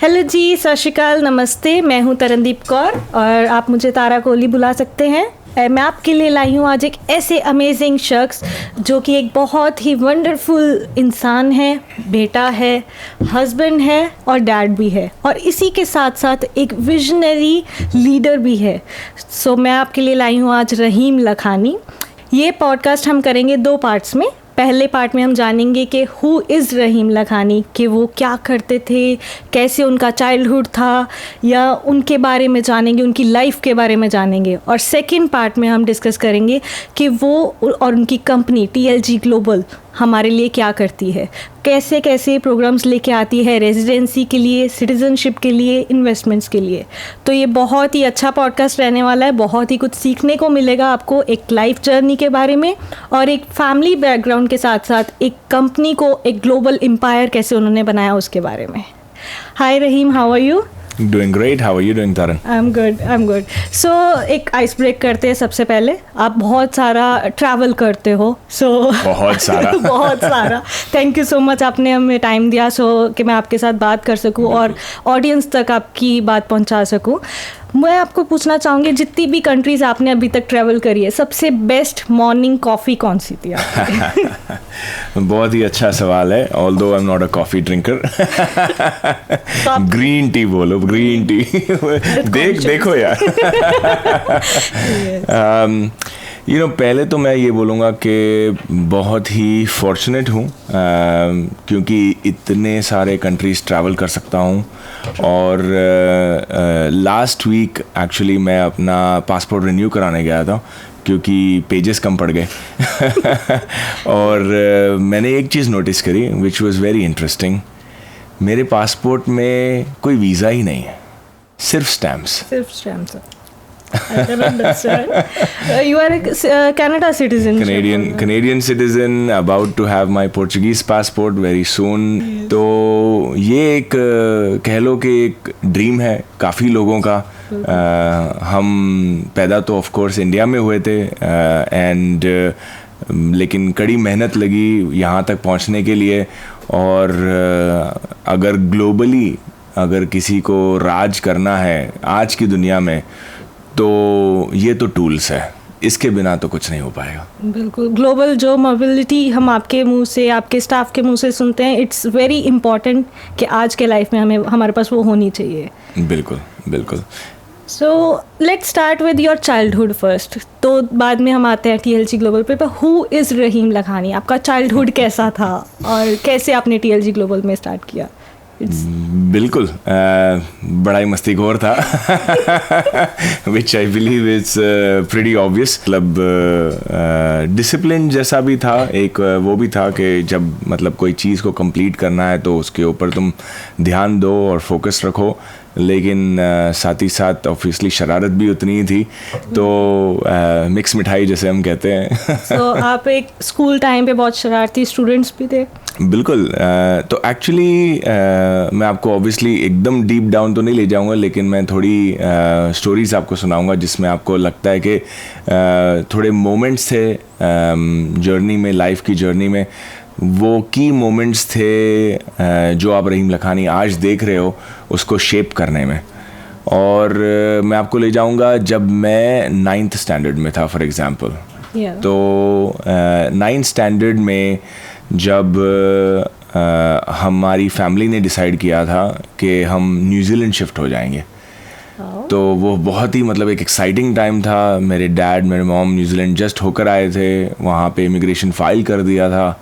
Hello जी, सत श्री अकाल, नमस्ते। मैं हूं तरनदीप कौर और आप मुझे तारा कोहली बुला सकते हैं। मैं आपके लिए लाई हूं आज एक ऐसे अमेजिंग शख्स जो कि एक बहुत ही वंडरफुल इंसान है, बेटा है, हस्बैंड है और डैड भी है, और इसी के साथ साथ एक विजनरी लीडर भी है। सो मैं आपके लिए लाई हूं आज रहीम लखानी। ये पॉडकास्ट हम करेंगे 2 पार्ट्स में। पहले पार्ट में हम जानेंगे कि हु इज़ रहीम लखानी, कि वो क्या करते थे, कैसे उनका चाइल्डहुड था, या उनके बारे में जानेंगे, उनकी लाइफ के बारे में जानेंगे। और सेकंड पार्ट में हम डिस्कस करेंगे कि वो और उनकी कंपनी TLG ग्लोबल हमारे लिए क्या करती है, कैसे कैसे प्रोग्राम्स लेके आती है रेजिडेंसी के लिए, सिटीजनशिप के लिए, इन्वेस्टमेंट्स के लिए। तो ये बहुत ही अच्छा पॉडकास्ट रहने वाला है। बहुत ही कुछ सीखने को मिलेगा आपको एक लाइफ जर्नी के बारे में और एक फैमिली बैकग्राउंड के साथ साथ एक कंपनी को एक ग्लोबल एम्पायर कैसे उन्होंने बनाया उसके बारे में। Hi Rahim, how are you? Doing great. How are you doing, Taran? I'm good. So एक आइस ब्रेक करते हैं। सबसे पहले, आप बहुत सारा ट्रैवल करते हो, बहुत सारा बहुत सारा। थैंक यू सो मच, आपने हमें टाइम दिया कि मैं आपके साथ बात कर सकूं और ऑडियंस तक आपकी बात पहुंचा सकूं। मैं आपको पूछना चाहूँगी, जितनी भी कंट्रीज़ आपने अभी तक ट्रैवल करी है, सबसे बेस्ट मॉर्निंग कॉफ़ी कौन सी थी आपकी? बहुत ही अच्छा सवाल है, although I am not a coffee drinker. Green tea बोलो, ग्रीन टी। देखो यार। पहले तो मैं ये बोलूँगा कि बहुत ही फॉर्चुनेट हूँ क्योंकि इतने सारे कंट्रीज़ ट्रैवल कर सकता हूँ। और लास्ट वीक एक्चुअली मैं अपना पासपोर्ट रिन्यू कराने गया था क्योंकि पेजेस कम पड़ गए। और मैंने एक चीज़ नोटिस करी विच वाज वेरी इंटरेस्टिंग। मेरे पासपोर्ट में कोई वीज़ा ही नहीं है, सिर्फ stamps. I can understand. You are a Canada citizen. Canadian citizen, about to have my Portuguese passport very soon. Yes. तो ये एक कह लो कि एक ड्रीम है काफ़ी लोगों का। हम पैदा तो ऑफ कोर्स इंडिया में हुए थे एंड लेकिन कड़ी मेहनत लगी यहाँ तक पहुँचने के लिए। और अगर ग्लोबली अगर किसी को राज करना है आज की दुनिया में तो ये तो टूल्स है, इसके बिना तो कुछ नहीं हो पाएगा। बिल्कुल, ग्लोबल जो मोबिलिटी हम आपके मुंह से, आपके स्टाफ के मुंह से सुनते हैं, इट्स वेरी इंपॉर्टेंट कि आज के लाइफ में हमारे पास वो होनी चाहिए। बिल्कुल। So let's start with your childhood first, तो बाद में हम आते हैं TLG ग्लोबल पे। हु इज़ रहीम लखानी? आपका चाइल्डहुड कैसा था और कैसे आपने TLG ग्लोबल में स्टार्ट किया? बिल्कुल, बड़ा ही मस्तीखोर था। Which I believe is pretty obvious. मतलब डिसिप्लिन जैसा भी था, एक वो भी था कि जब मतलब कोई चीज़ को कंप्लीट करना है तो उसके ऊपर तुम ध्यान दो और फोकस रखो, लेकिन साथ ही साथ ऑब्वियसली शरारत भी उतनी ही थी। तो मिक्स मिठाई जैसे हम कहते हैं। तो आप एक स्कूल टाइम पे बहुत शरारती स्टूडेंट्स भी थे? बिल्कुल। तो एक्चुअली मैं आपको ऑब्वियसली एकदम डीप डाउन तो नहीं ले जाऊंगा, लेकिन मैं थोड़ी स्टोरीज आपको सुनाऊंगा जिसमें आपको लगता है कि थोड़े मोमेंट्स थे जर्नी में, लाइफ की जर्नी में, वो की मोमेंट्स थे जो आप रहीम लखानी आज देख रहे हो उसको शेप करने में। और मैं आपको ले जाऊंगा जब मैं 9th स्टैंडर्ड में था फॉर एग्जांपल। तो 9th स्टैंडर्ड में जब हमारी फैमिली ने डिसाइड किया था कि हम न्यूजीलैंड शिफ्ट हो जाएंगे, तो वो बहुत ही मतलब एक एक्साइटिंग टाइम था। मेरे डैड, मेरे मॉम न्यूजीलैंड जस्ट होकर आए थे, वहाँ पे इमिग्रेशन फाइल कर दिया था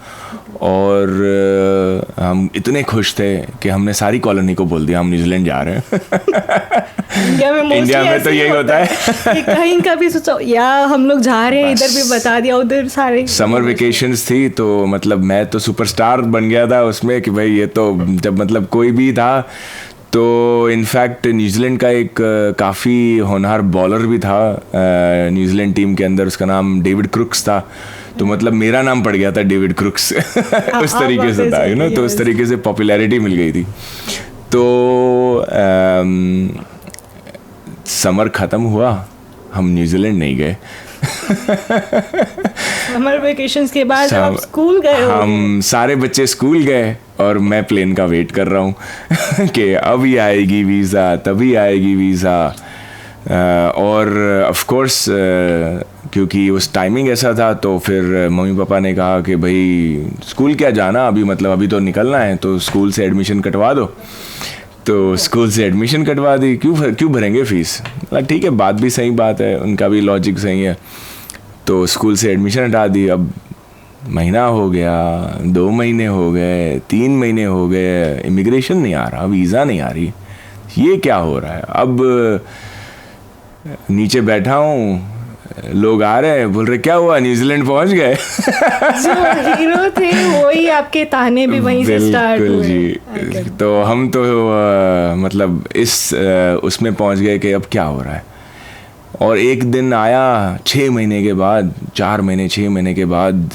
और हम इतने खुश थे कि हमने सारी कॉलोनी को बोल दिया हम न्यूजीलैंड जा रहे हैं। इंडिया में तो यही होता है कि कहीं का भी सोचो या हम लोग जा रहे हैं, इधर भी बता दिया, उधर सारे समर वेकेशंस थी। तो मतलब मैं तो सुपरस्टार बन गया था उसमें कि भाई ये तो जब मतलब कोई भी था। तो इनफैक्ट न्यूजीलैंड का एक काफ़ी होनहार बॉलर भी था न्यूजीलैंड टीम के अंदर, उसका नाम डेविड क्रुक्स था। तो मतलब मेरा नाम पड़ गया था डेविड क्रुक्स। उस तरीके से था, तो उस तरीके से पॉपुलैरिटी मिल गई थी। तो समर ख़त्म हुआ, हम न्यूजीलैंड नहीं गए। समर वेकेशंस के बाद जब आप स्कूल गए हो, हम सारे बच्चे स्कूल गए और मैं प्लेन का वेट कर रहा हूँ कि अभी आएगी वीज़ा, तभी आएगी वीज़ा। और ऑफ कोर्स क्योंकि उस टाइमिंग ऐसा था, तो फिर मम्मी पापा ने कहा कि भाई स्कूल क्या जाना अभी, मतलब अभी तो निकलना है, तो स्कूल से एडमिशन कटवा दो। तो स्कूल से एडमिशन कटवा दी, क्यों भरेंगे फ़ीस। ठीक है, बात भी सही बात है, उनका भी लॉजिक सही है। तो स्कूल से एडमिशन हटा दी। अब महीना हो गया, 2 महीने हो गए, 3 महीने हो गए, इमिग्रेशन नहीं आ रहा, वीज़ा नहीं आ रही, ये क्या हो रहा है। अब नीचे बैठा हूँ, लोग आ रहे हैं, बोल रहे क्या हुआ, न्यूजीलैंड पहुंच गए। जो हीरो थे वही आपके ताने भी वहीं से स्टार्ट हुए। जी, तो हम तो मतलब इस उसमें पहुंच गए कि अब क्या हो रहा है। और एक दिन आया 6 महीने के बाद, 4 महीने 6 महीने के बाद,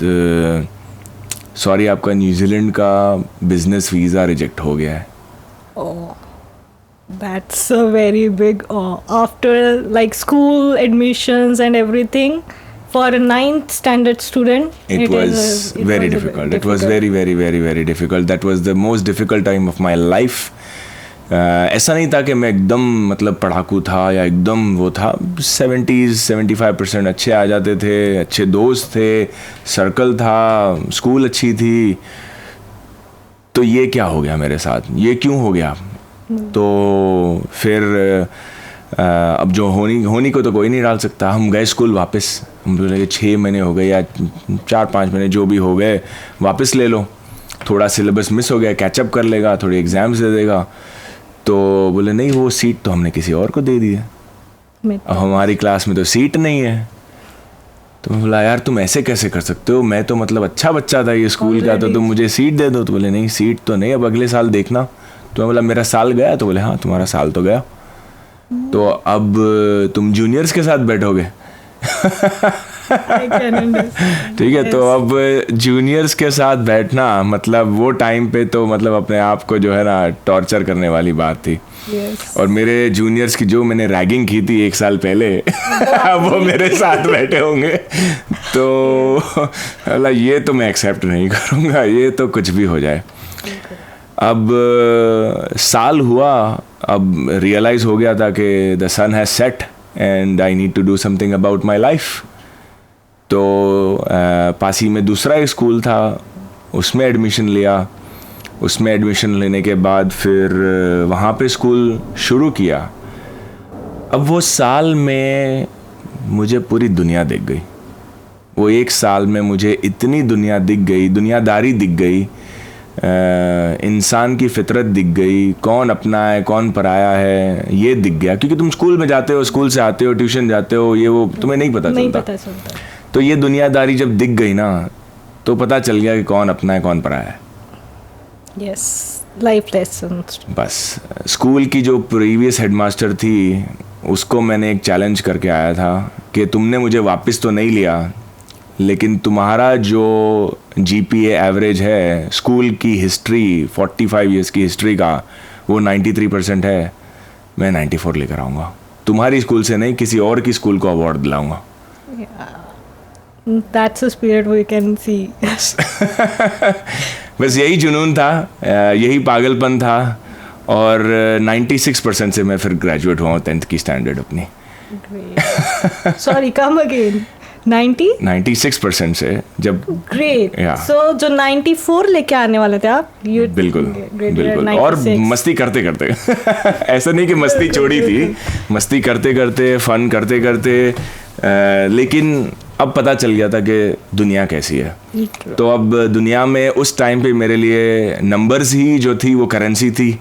सॉरी आपका न्यूजीलैंड का बिजनेस वीज़ा रिजेक्ट हो गया है। That's a very big after like school admissions and everything for a 9th standard student. It was very difficult. It was very difficult. That was the most difficult time of my life. ऐसा नहीं था कि मैं एकदम मतलब पढ़ाकू था या एकदम वो था। 70-75% अच्छे आ जाते थे, अच्छे दोस्त थे, सर्कल था, स्कूल अच्छी थी। तो ये क्या हो गया मेरे साथ, ये क्यों हो गया। तो फिर अब जो होनी को तो कोई नहीं डाल सकता। हम गए स्कूल वापस, हम बोले 6 महीने हो गए या 4-5 महीने जो भी हो गए, वापस ले लो, थोड़ा सिलेबस मिस हो गया, कैचअप कर लेगा, थोड़ी एग्ज़ाम्स दे देगा। तो बोले नहीं, वो सीट तो हमने किसी और को दे दी है, अब हमारी क्लास में तो सीट नहीं है। तो मैं बोला यार तुम ऐसे कैसे कर सकते हो, मैं तो मतलब अच्छा बच्चा था ये स्कूल का, तो तुम मुझे सीट दे दो। तो बोले नहीं, सीट तो नहीं, अब अगले साल देखना। तो मैं बोला मेरा साल गया। तो बोले हाँ तुम्हारा साल तो गया, तो अब तुम जूनियर्स के साथ बैठोगे। ठीक है, तो अब जूनियर्स के साथ बैठना मतलब वो टाइम पे तो मतलब अपने आप को जो है ना टॉर्चर करने वाली बात थी। और मेरे जूनियर्स की जो मैंने रैगिंग की थी 1 साल पहले वो मेरे साथ बैठे होंगे, तो ये तो मैं एक्सेप्ट नहीं करूँगा, ये तो कुछ भी हो जाए। अब साल हुआ, अब रियलाइज़ हो गया था कि the sun has set and I need to do something about my life. तो पास ही में दूसरा एक स्कूल था, उसमें एडमिशन लिया। उसमें एडमिशन लेने के बाद फिर वहाँ पे स्कूल शुरू किया। अब वो साल में मुझे पूरी दुनिया दिख गई। वो 1 साल में मुझे इतनी दुनिया दिख गई, दुनियादारी दिख गई, इंसान की फितरत दिख गई, कौन अपना है कौन पराया है ये दिख गया। क्योंकि तुम स्कूल में जाते हो, स्कूल से आते हो, ट्यूशन जाते हो, ये वो तुम्हें नहीं पता चलता। तो ये दुनियादारी जब दिख गई ना, तो पता चल गया कि कौन अपना है कौन पराया है। Yes, life lessons. बस स्कूल की जो प्रीवियस हेडमास्टर थी, उसको मैंने एक चैलेंज करके आया था कि तुमने मुझे वापस तो नहीं लिया, लेकिन तुम्हारा जो GPA एवरेज है स्कूल की हिस्ट्री 45 ईयर्स की हिस्ट्री का, वो 93% है, मैं 94 लेकर आऊँगा। तुम्हारी स्कूल से नहीं, किसी और की स्कूल को award दिलाऊंगा। That's a spirit we can see. बस यही जुनून था, यही पागलपन था। और 96% से मैं फिर ग्रेजुएट हुआ 10th की स्टैंडर्ड अपनी। Sorry, come again. 96% से जब ग्रेट। सो जो 94 लेके आने वाले थे आप, बिल्कुल और मस्ती करते करते ऐसा नहीं कि मस्ती छोड़ी थी, मस्ती करते करते, फन करते करते, लेकिन अब पता चल गया था कि दुनिया कैसी है। तो अब दुनिया में उस टाइम पे मेरे लिए नंबर्स ही जो थी वो करेंसी थी,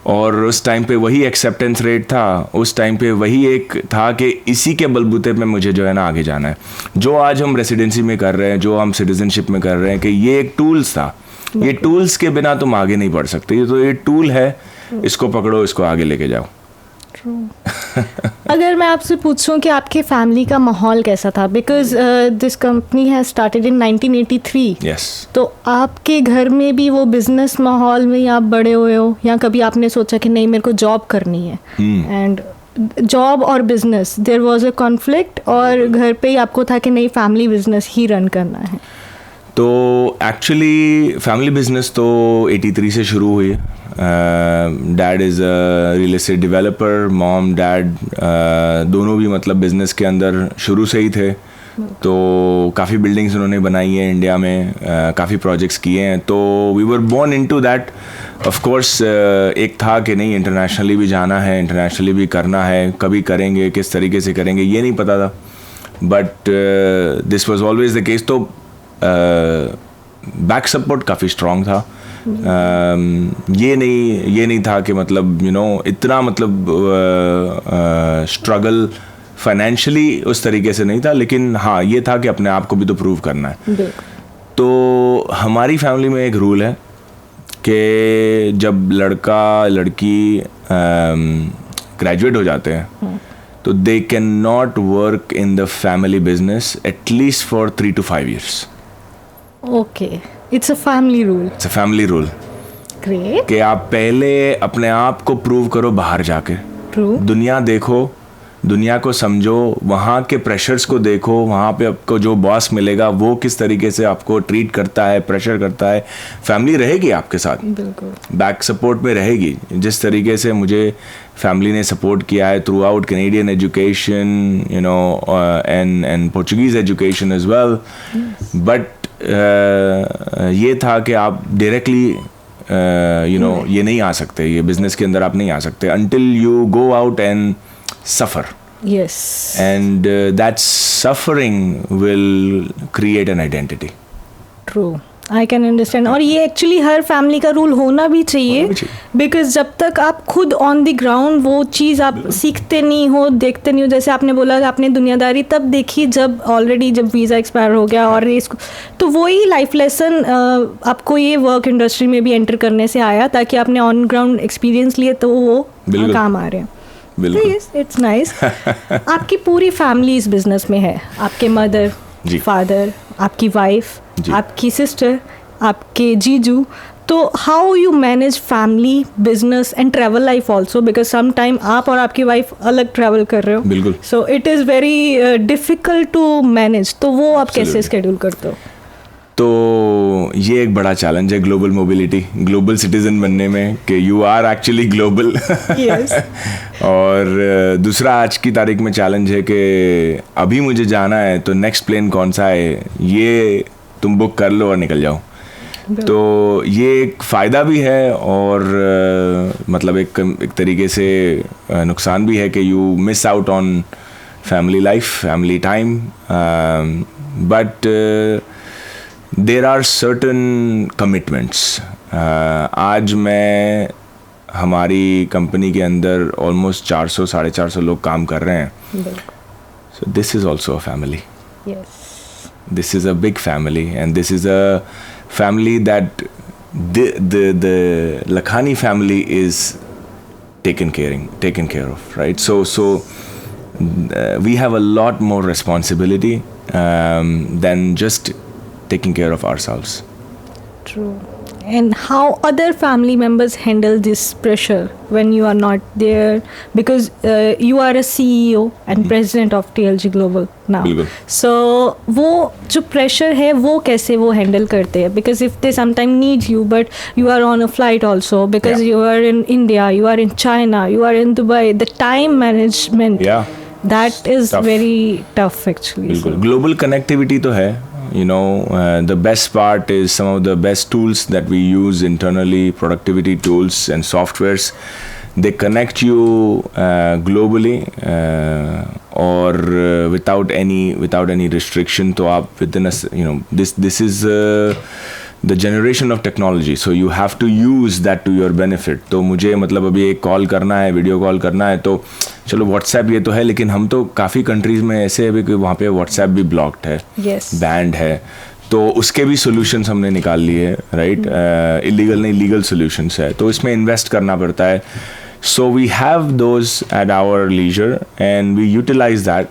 और उस टाइम पे वही एक्सेप्टेंस रेट था, उस टाइम पे वही एक था कि इसी के बलबूते पे मुझे जो है ना आगे जाना है। जो आज हम रेसिडेंसी में कर रहे हैं, जो हम सिटीजनशिप में कर रहे हैं, कि ये एक टूल्स था। ये टूल्स के बिना तुम आगे नहीं बढ़ सकते। ये तो ये टूल है, इसको पकड़ो, इसको आगे लेके जाओ। अगर मैं आपसे पूछूं कि आपके फैमिली का माहौल कैसा था, because this company has started in 1983। Yes. तो आपके घर में भी वो बिजनेस माहौल में आप बड़े हुए हो, या कभी आपने सोचा कि नहीं मेरे को जॉब करनी है? एंड जॉब और business there was a conflict, और घर पे ही आपको था कि नहीं फैमिली बिजनेस ही रन करना है? तो एक्चुअली फैमिली बिजनेस तो 83 से शुरू हुई है. Dad is a real estate developer, mom dad दोनों भी मतलब बिजनेस के अंदर शुरू से ही थे. तो काफ़ी बिल्डिंग्स उन्होंने बनाई हैं इंडिया में, काफ़ी प्रोजेक्ट्स किए हैं. तो we were born into that. Of course एक था कि नहीं इंटरनेशनली भी जाना है, इंटरनेशनली भी करना है, कभी करेंगे, किस तरीके से करेंगे ये नहीं पता था. But this was always the case. तो बैक सपोर्ट काफ़ी स्ट्रॉन्ग था. ये नहीं था कि मतलब इतना मतलब स्ट्रगल फाइनेंशियली उस तरीके से नहीं था, लेकिन हाँ ये था कि अपने आप को भी तो प्रूव करना है. तो हमारी फैमिली में एक रूल है कि जब लड़का लड़की ग्रेजुएट हो जाते हैं तो they can not work in the family business at least for 3 to 5 years. Okay, it's a family rule. It's a family rule. Great. कि आप पहले अपने आप को प्रूव करो बाहर जाके. ट्रू. दुनिया देखो, दुनिया को समझो, वहाँ के प्रेशर्स को देखो, वहाँ पे आपको जो बॉस मिलेगा वो किस तरीके से आपको ट्रीट करता है, प्रेशर करता है. फैमिली रहेगी आपके साथ, बिल्कुल बैक सपोर्ट में रहेगी. जिस तरीके से मुझे फैमिली ने सपोर्ट किया है throughout Canadian education and Portuguese education as well. But ये था कि आप डायरेक्टली ये नहीं आ सकते, ये बिजनेस के अंदर आप नहीं आ सकते until you go out and suffer. Yes. And that suffering will create an identity. True. I can understand. और ये एक्चुअली हर फैमिली का रूल होना भी चाहिए, बिकॉज जब तक आप खुद ऑन द ग्राउंड वो चीज़ आप सीखते नहीं हो, देखते नहीं हो. जैसे आपने बोला आपने दुनियादारी तब देखी जब वीज़ा एक्सपायर हो गया, और इसको तो वही लाइफ लेसन आपको ये वर्क इंडस्ट्री में भी एंटर करने से आया, ताकि आपने ऑन ग्राउंड एक्सपीरियंस लिए तो वो काम आ रहे हैं. It's nice. आपकी पूरी फैमिली इस बिजनेस में है. आपके मदर, फादर, आपकी वाइफ, आपकी सिस्टर, आपके जीजू. तो how you manage family, business and travel life also, because some time आप और आपकी वाइफ अलग ट्रैवल कर रहे हो. बिल्कुल. So it is very difficult to manage. तो वो आप कैसे स्केड्यूल करते हो? तो ये एक बड़ा चैलेंज है ग्लोबल मोबिलिटी, ग्लोबल सिटीजन बनने में, कि यू आर एक्चुअली ग्लोबल. और दूसरा आज की तारीख में चैलेंज है कि अभी मुझे जाना है तो नेक्स्ट प्लेन कौन सा है ये तुम बुक कर लो और निकल जाओ. तो ये एक फ़ायदा भी है और मतलब एक तरीके से नुकसान भी है कि you miss out on family life, family time. But there are certain commitments. आज मैं हमारी कंपनी के अंदर ऑलमोस्ट 400-450 लोग काम कर रहे हैं. So this is also a family. This is a big family, and this is a family that the Lakhani family is taken care of, right? So we have a lot more responsibility than just taking care of ourselves. True. And how other family members handle this pressure when you are not there, because you are a CEO and president of TLG Global now. So वो जो pressure है वो कैसे वो handle करते हैं? Because if they sometimes need you, but you are on a flight also, because you are in India, you are in China, you are in Dubai, the time management, that is tough. Very tough actually. बिल्कुल. Global connectivity तो है. The best part is some of the best tools that we use internally, productivity tools and softwares. They connect you globally or without any restriction. So आप within this is the generation of technology, so you have to use that to your benefit. तो मुझे मतलब अभी एक call करना है, video call करना है, तो चलो व्हाट्सएप ये तो है, लेकिन हम तो काफ़ी कंट्रीज़ में ऐसे है कि वहाँ पे व्हाट्सएप भी ब्लॉक्ड है, बैंड है. तो उसके भी सॉल्यूशंस हमने निकाल लिए, राइट? इलीगल नहीं, लीगल सॉल्यूशंस है. तो इसमें इन्वेस्ट करना पड़ता है. So we have those at our leisure and we utilise that.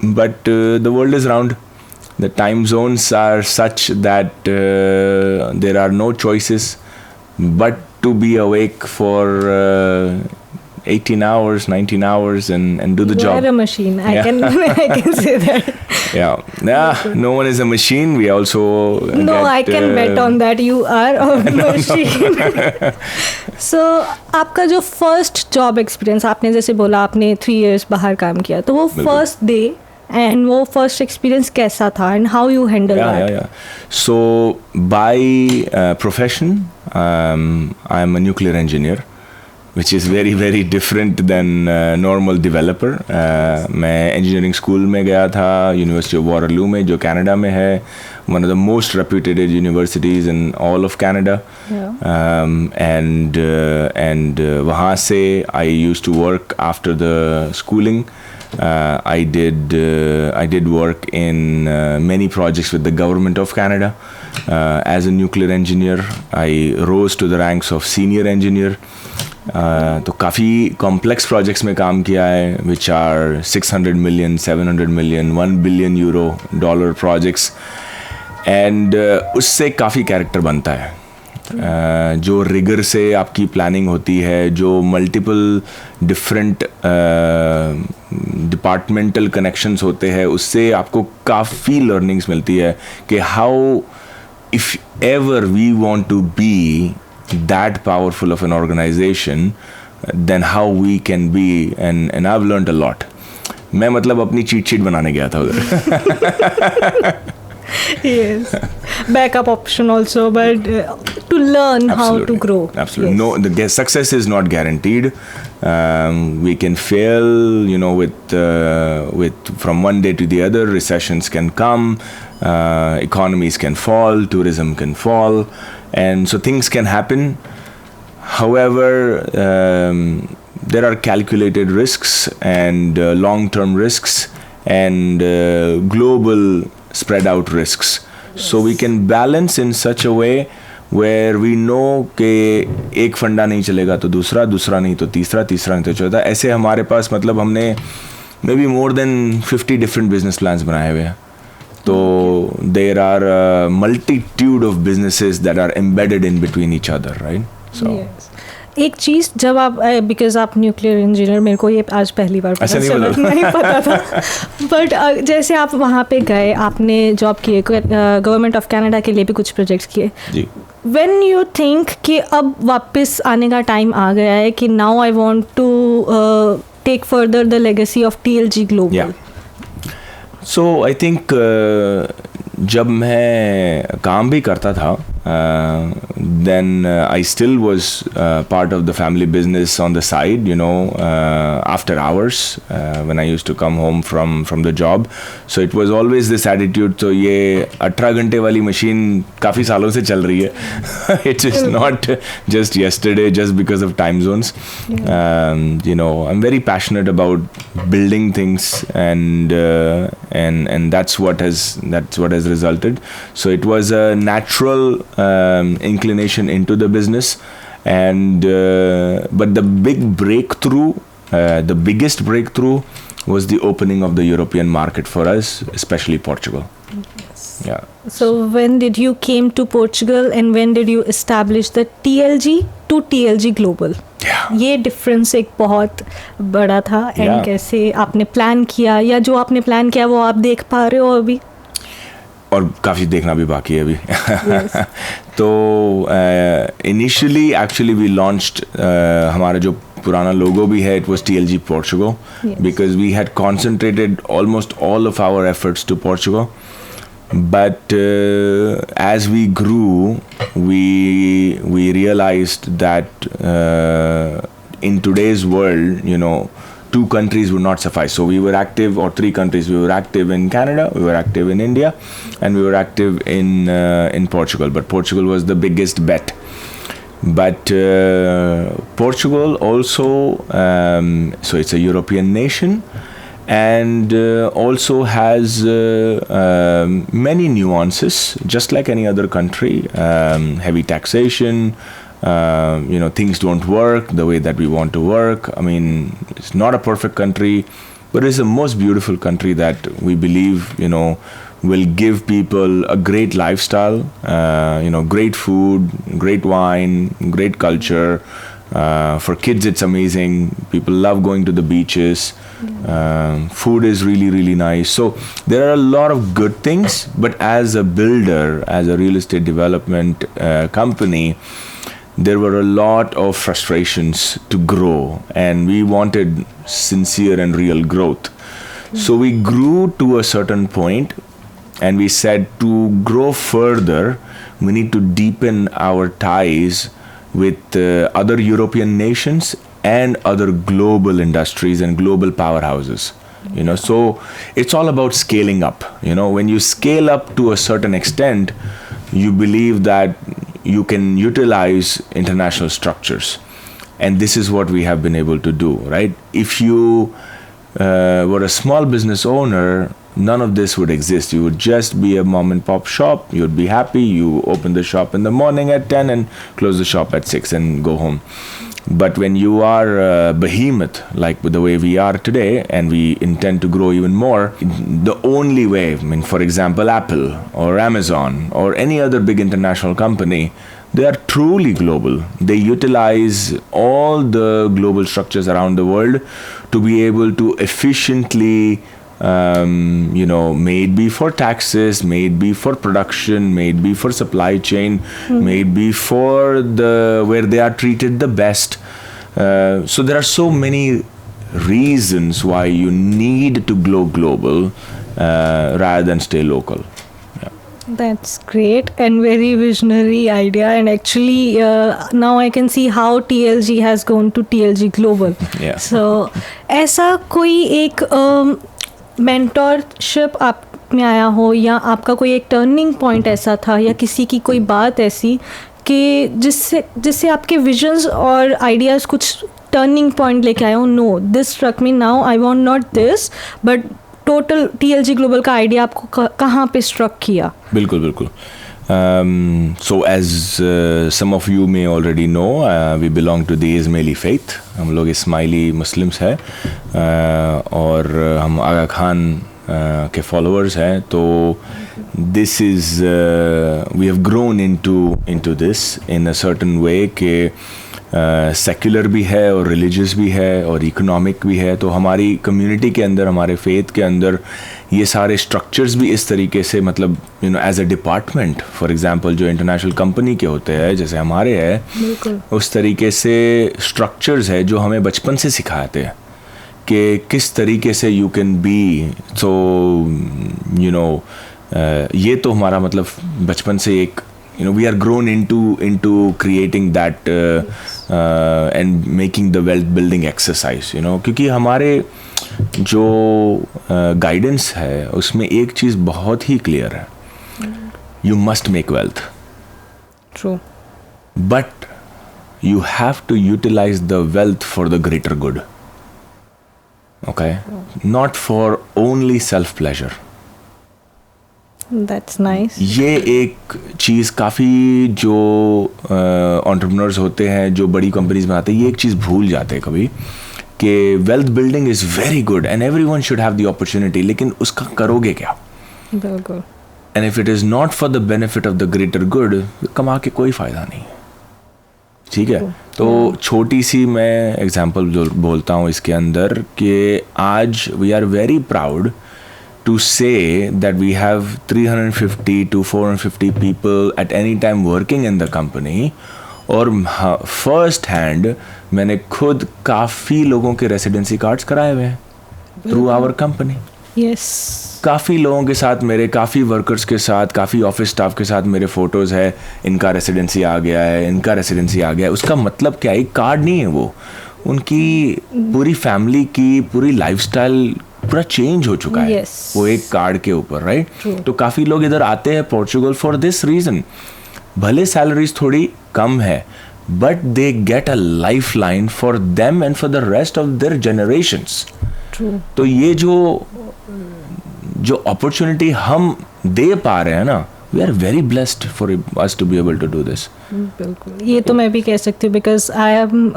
But the world is round. The time zones are such that there are no choices but to be awake for 18 hours, 19 hours and do the You job. are a machine. I Yeah. can say that. Yeah, no one is a machine. We also No, get, I can bet on that. You are a machine. So आपका जो first job experience, आपने जैसे बोला आपने 3 years बाहर काम किया, तो वो बिल्कुल। फर्स्ट डे एंड वो फर्स्ट एक्सपीरियंस कैसा था and how you handle Yeah. So by profession, I am a nuclear engineer, which is very very different than normal developer. मैं engineering school में गया था, University of Waterloo में, जो Canada में है, one of the most reputed universities in all of Canada. And वहाँ से I used to work after the schooling. I did work in many projects with the government of Canada as a nuclear engineer. I rose to the ranks of senior engineer. तो काफ़ी complex projects में काम किया है, which are 600 million, 700 million, 1 billion euro dollar projects. And उससे काफ़ी character बनता है. जो रिगर से आपकी प्लानिंग होती है, जो मल्टीपल डिफरेंट डिपार्टमेंटल कनेक्शंस होते हैं, उससे आपको काफ़ी लर्निंग्स मिलती है कि how if ever we want to be that powerful of an organization, then how we can be, and I've learned a lot. मैं मतलब अपनी चीट शीट बनाने गया था उधर. Yes, backup option also, but to learn how to grow. Absolutely. Yes. No, the success is not guaranteed. We can fail, with from one day to the other. Recessions can come, economies can fall, tourism can fall, and so things can happen. However, there are calculated risks and long-term risks and global spread out risks. So we can balance in such a way where we know कि एक फंडा नहीं चलेगा तो दूसरा, दूसरा नहीं तो तीसरा, तीसरा नहीं तो चौथा. ऐसे हमारे पास मतलब हमने maybe more than 50 different business plans बनाए हुए हैं. तो there are a multitude of businesses that are embedded in between each other, right? So Yes. एक चीज़ जब आप बिकॉज आप न्यूक्लियर इंजीनियर, मेरे को ये आज पहली बार पता चला, नहीं पता था. बट जैसे आप वहाँ पे गए, आपने जॉब किए, गवर्नमेंट ऑफ कनाडा के लिए भी कुछ प्रोजेक्ट्स किए. जी. व्हेन यू थिंक कि अब वापस आने का टाइम आ गया है कि now I want to take further the legacy of TLG global. Yeah. So I think जब मैं काम भी करता था, then I still was part of the family business on the side, after hours when I used to come home from the job. So it was always this attitude. So ये 18 घंटे वाली machine काफ़ी सालों से चल रही है. It is not just yesterday, just because of time zones. I'm very passionate about building things, and that's what has resulted. So it was a natural inclination into the business, and but the biggest breakthrough was the opening of the European market for us, especially Portugal. Yes. Yeah. So when did you came to Portugal, and when did you establish the TLG to TLG Global? Yeah. ये difference एक बहुत बड़ा था. And Yeah. कैसे आपने plan किया, या जो आपने प्लान किया वो आप देख पा रहे हो अभी? और काफ़ी देखना भी बाकी है अभी. तो इनिशियली एक्चुअली वी लॉन्च्ड, हमारा जो पुराना लोगो भी है, it was TLG Portugal, because we had concentrated almost all of our efforts to Portugal. But as we grew, we realized that in today's world, 2 countries would not suffice. So we were active, or 3 countries. We were active in Canada, we were active in India, and we were active in Portugal. But Portugal was the biggest bet. But Portugal also, so it's a European nation, and also has many nuances, just like any other country. Heavy taxation. Things don't work the way that we want to work. I mean, it's not a perfect country, but it's the most beautiful country that we believe, will give people a great lifestyle, great food, great wine, great culture, For kids, it's amazing. People love going to the beaches. Food is really, really nice. So there are a lot of good things. But as a builder, as a real estate development company, there were a lot of frustrations to grow. And we wanted sincere and real growth. So we grew to a certain point. And we said to grow further, we need to deepen our ties with other European nations and other global industries and global powerhouses. So it's all about scaling up. When you scale up to a certain extent, you believe that you can utilize international structures. And this is what we have been able to do, right? If you were a small business owner, none of this would exist. You would just be a mom and pop shop. You'd be happy. You open the shop in the morning at 10 and close the shop at 6 and go home. But when you are a behemoth, like the way we are today, and we intend to grow even more, the only way, for example, Apple or Amazon or any other big international company, they are truly global. They utilize all the global structures around the world to be able to efficiently may it be for taxes, may it be for production, may it be for supply chain, may it be for where they are treated the best. So there are so many reasons why you need to go global rather than stay local. That's great and very visionary idea, and actually now I can see how TLG has gone to TLG Global. Yeah. So ऐसा कोई एक mentorship आप में आया हो, या आपका कोई एक टर्निंग पॉइंट ऐसा था, या किसी की कोई बात ऐसी कि जिससे आपके विजन्स और आइडियाज़ कुछ टर्निंग पॉइंट लेके आए हो? No, this struck me now, I want not this, but total TLG global का आइडिया आपको कहाँ पे स्ट्रक किया? बिल्कुल. So as some of you may already know, we belong to the Ismaili faith. हम लोग इस्माइली मुस्लिम्स हैं और हम आगा खान के followers हैं. तो this is we have grown into this in a certain way कि सेक्युलर भी है और रिलीजियस भी है और इकोनॉमिक भी है. तो हमारी कम्युनिटी के अंदर, हमारे फेथ के अंदर ये सारे स्ट्रक्चर्स भी इस तरीके से, मतलब as a department, for example जो इंटरनेशनल कंपनी के होते हैं जैसे हमारे हैं, उस तरीके से स्ट्रक्चर्स है जो हमें बचपन से सिखाते हैं कि किस तरीके से यू कैन बी. सो ये तो हमारा मतलब बचपन से एक we are grown into creating that and making the wealth building exercise, क्योंकि हमारे जो गाइडेंस है उसमें एक चीज़ बहुत ही क्लियर है, you must make wealth. True. But you have to utilize the wealth for the greater good. Okay? Not for only self pleasure. That's nice. ये एक चीज़ काफ़ी जो एंटरप्रेन्योर्स होते हैं, जो बड़ी कंपनीज में आते हैं, ये एक चीज़ भूल जाते हैं कभी कि wealth building is very good and everyone should have the opportunity, लेकिन उसका करोगे क्या? बिल्कुल. And if it is not for the benefit of the greater good, कमा के कोई फ़ायदा नहीं. ठीक है, तो छोटी सी मैं एग्जांपल जो बोलता हूँ इसके अंदर कि आज we are very proud to say that we have 350 to 450 people at any time working in the company, और फर्स्ट हैंड मैंने खुद काफ़ी लोगों के रेसिडेंसी कार्ड्स कराए हुए हैं थ्रू आवर कंपनी. यस, काफ़ी लोगों के साथ, मेरे काफ़ी वर्कर्स के साथ, काफ़ी ऑफिस स्टाफ के साथ मेरे फ़ोटोज़ है, इनका रेसिडेंसी आ गया है, इनका रेसिडेंसी आ गया है. उसका मतलब क्या है? एक कार्ड नहीं है, वो उनकी पूरी फैमिली की पूरी लाइफस्टाइल पूरा चेंज हो चुका है. yes. वो एक कार्ड के ऊपर, राइट? तो काफ़ी लोग इधर आते हैं पोर्चुगल फॉर दिस रीज़न. भले सैलरीज थोड़ी कम है, but they get a life line for them and for the rest of their generations. तो ये जो अपॉर्चुनिटी हम दे पा रहे हैं ना, we are very blessed for us to be able to do this. बिल्कुल, ये तो मैं भी कह सकती हूँ बिकॉज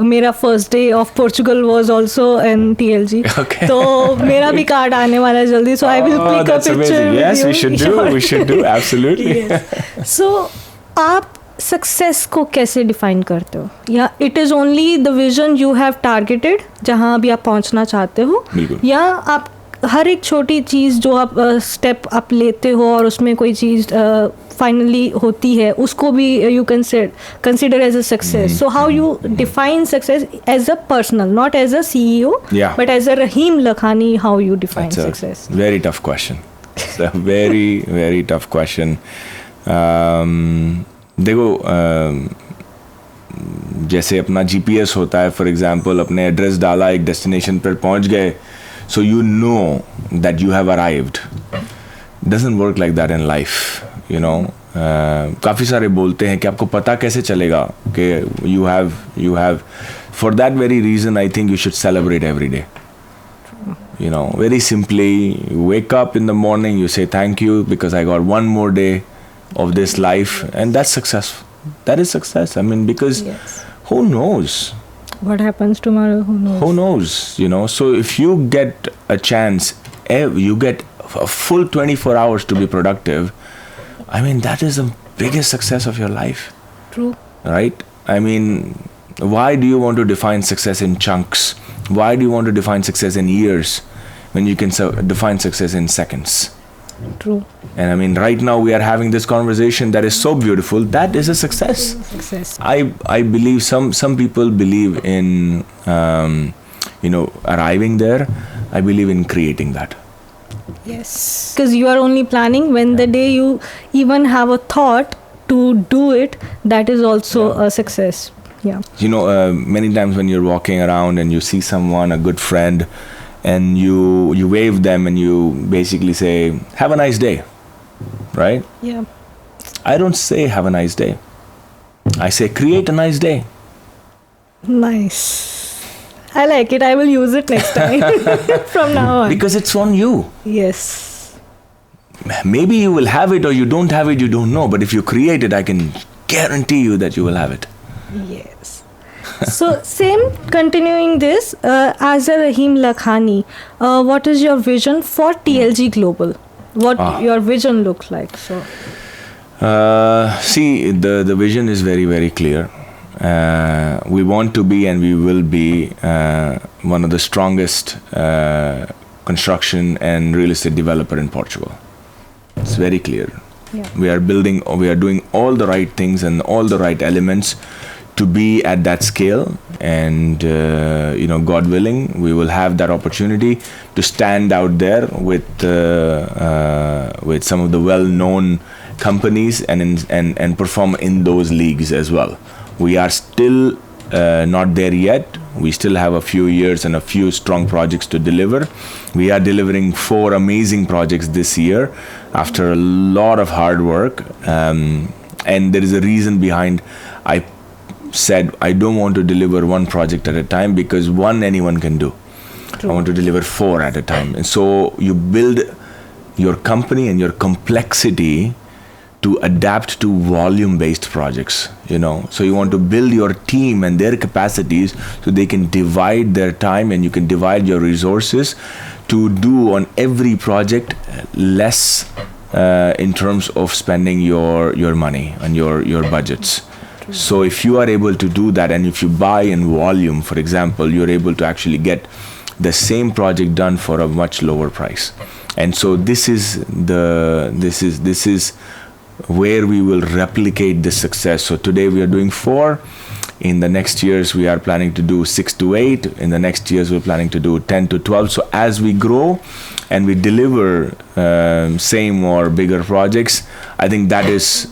मेरा first day of Portugal was also in TLG. तो मेरा भी कार्ड आने वाला है जल्दी, so I will click a picture. Yes, we should do absolutely. So आप सक्सेस को कैसे डिफाइन करते हो, या it is only the vision you have targeted जहाँ अभी आप पहुँचना चाहते हो, या आप हर एक छोटी चीज़ जो आप स्टेप आप लेते हो और उसमें कोई चीज़ फाइनली होती है उसको भी you consider as a success. So how you define success as a personal, not as a CEO, but as a Rahim Lakhani, how you define success? Very tough question. It's a very tough question. देखो, जैसे अपना GPS होता है, for example अपने address डाला, एक destination पर पहुंच गए, so you know that you have arrived. Doesn't work like that in life, you know. काफ़ी सारे बोलते हैं कि आपको पता कैसे चलेगा कि you have for that very reason I think you should celebrate every day. You know, very simply, you wake up in the morning, you say thank you because I got one more day of this life, and that's success. That is success. I mean, because who knows what happens tomorrow? Who knows, you know. So if you get a chance, you get a full 24 hours to be productive, I mean, that is the biggest success of your life. True. Right? I mean, why do you want to define success in chunks? Why do you want to define success in years when you can define success in seconds? True. And I mean, right now we are having this conversation that is so beautiful. That is a success. I believe some people believe in arriving there. I believe in creating that. Yes, because you are only planning when the day you even have a thought to do it, that is also a success. Yeah. You know, many times when you're walking around and you see someone, a good friend, and you wave them and you basically say, have a nice day, right? Yeah. I don't say have a nice day. I say create a nice day. Nice. I like it. I will use it next time from now on. Because it's on you. Yes. Maybe you will have it or you don't have it, you don't know. But if you create it, I can guarantee you that you will have it. Yes. So same, continuing this, as a Rahim Lakhani, what is your vision for TLG Global? What your vision looks like? So see, the vision is very, very clear. We want to be and we will be one of the strongest construction and real estate developer in Portugal. It's very clear. Yeah. We are doing all the right things and all the right elements to be at that scale, and God willing, we will have that opportunity to stand out there with some of the well-known companies and perform in those leagues as well. We are still not there yet. We still have a few years and a few strong projects to deliver. We are delivering 4 amazing projects this year after a lot of hard work, and there is a reason behind. I said I don't want to deliver one project at a time, because one anyone can do. True. I want to deliver 4 at a time. And so you build your company and your complexity to adapt to volume-based projects, you know. So you want to build your team and their capacities so they can divide their time, and you can divide your resources to do on every project less in terms of spending your money and your budgets. So if you are able to do that, and if you buy in volume, for example, you're able to actually get the same project done for a much lower price. And so this is where we will replicate this success. So today we are doing 4. In the next years we are planning to do 6 to 8. In the next years we're planning to do 10 to 12. So as we grow and we deliver same or bigger projects, I think that is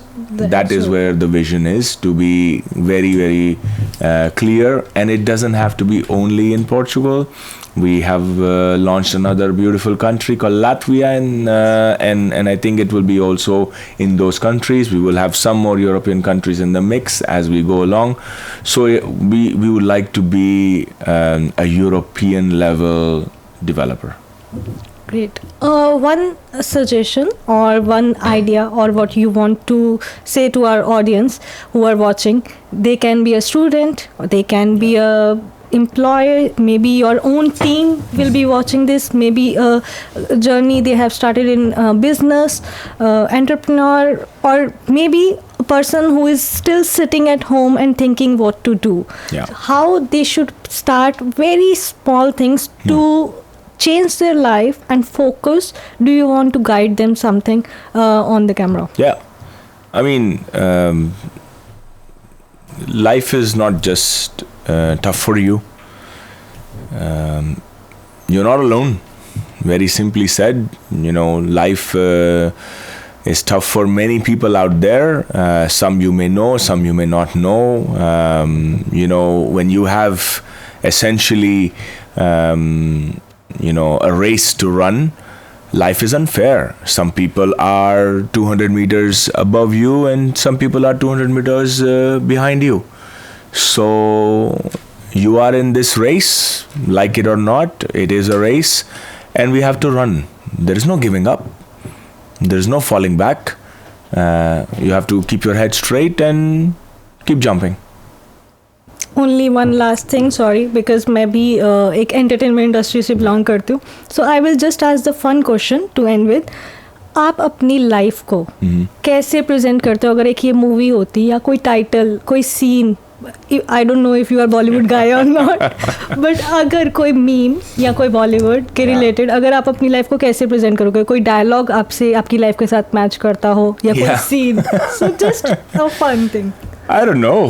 where the vision is, to be very, very clear. And it doesn't have to be only in Portugal. We have launched another beautiful country called Latvia, and I think it will be also in those countries. We will have some more European countries in the mix as we go along. So we would like to be a European level developer. Great. One suggestion or one idea, or what you want to say to our audience who are watching. They can be a student, or they can be a employer, maybe your own team will be watching this, maybe a journey they have started in business, entrepreneur, or maybe a person who is still sitting at home and thinking what to do, Yeah. how they should start very small things to change their life and focus. Do you want to guide them something on the camera? Yeah, I mean, life is not just tough for you. You're not alone. Very simply said, you know, life is tough for many people out there. Some you may know, some you may not know. You know, when you have essentially, you know, a race to run, life is unfair. Some people are 200 meters above you and some people are 200 meters behind you. So you are in this race, like it or not, it is a race and we have to run. There is no giving up. There is no falling back. You have to keep your head straight and keep jumping. Only one last thing, sorry, because मैं भी एक entertainment industry से belong करती हूँ. So I will just ask the fun question to end with. आप अपनी life को कैसे प्रेजेंट करते हो? अगर एक ये मूवी होती या कोई टाइटल, कोई scene, I don't know if you are Bollywood guy और नॉट, बट अगर कोई मीम या कोई बॉलीवुड के रिलेटेड, अगर आप अपनी लाइफ को कैसे प्रेजेंट करोगे? कोई डायलॉग आपसे आपकी लाइफ के साथ मैच करता हो या कोई scene? So just a fun thing. I don't know.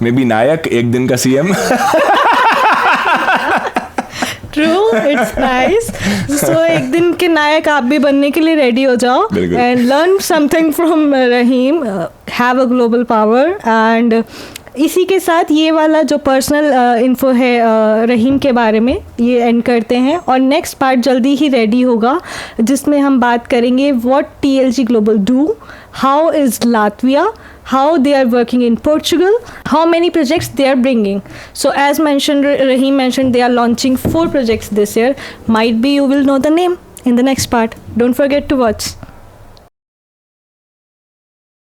Maybe Nayak, एक दिन का CM. True, it's nice. So एक दिन के नायक आप भी बनने के लिए रेडी हो जाओ and learn something from Rahim. Have a global power. And इसी के साथ ये वाला जो पर्सनल इन्फो है रहीम के बारे में, ये एंड करते हैं. और नेक्स्ट पार्ट जल्दी ही रेडी होगा जिसमें हम बात करेंगे what TLG Global do, how is Latvia, how they are working in Portugal, how many projects they are bringing. So as mentioned, Rahim mentioned they are launching 4 projects this year. Might be you will know the name in the next part. Don't forget to watch.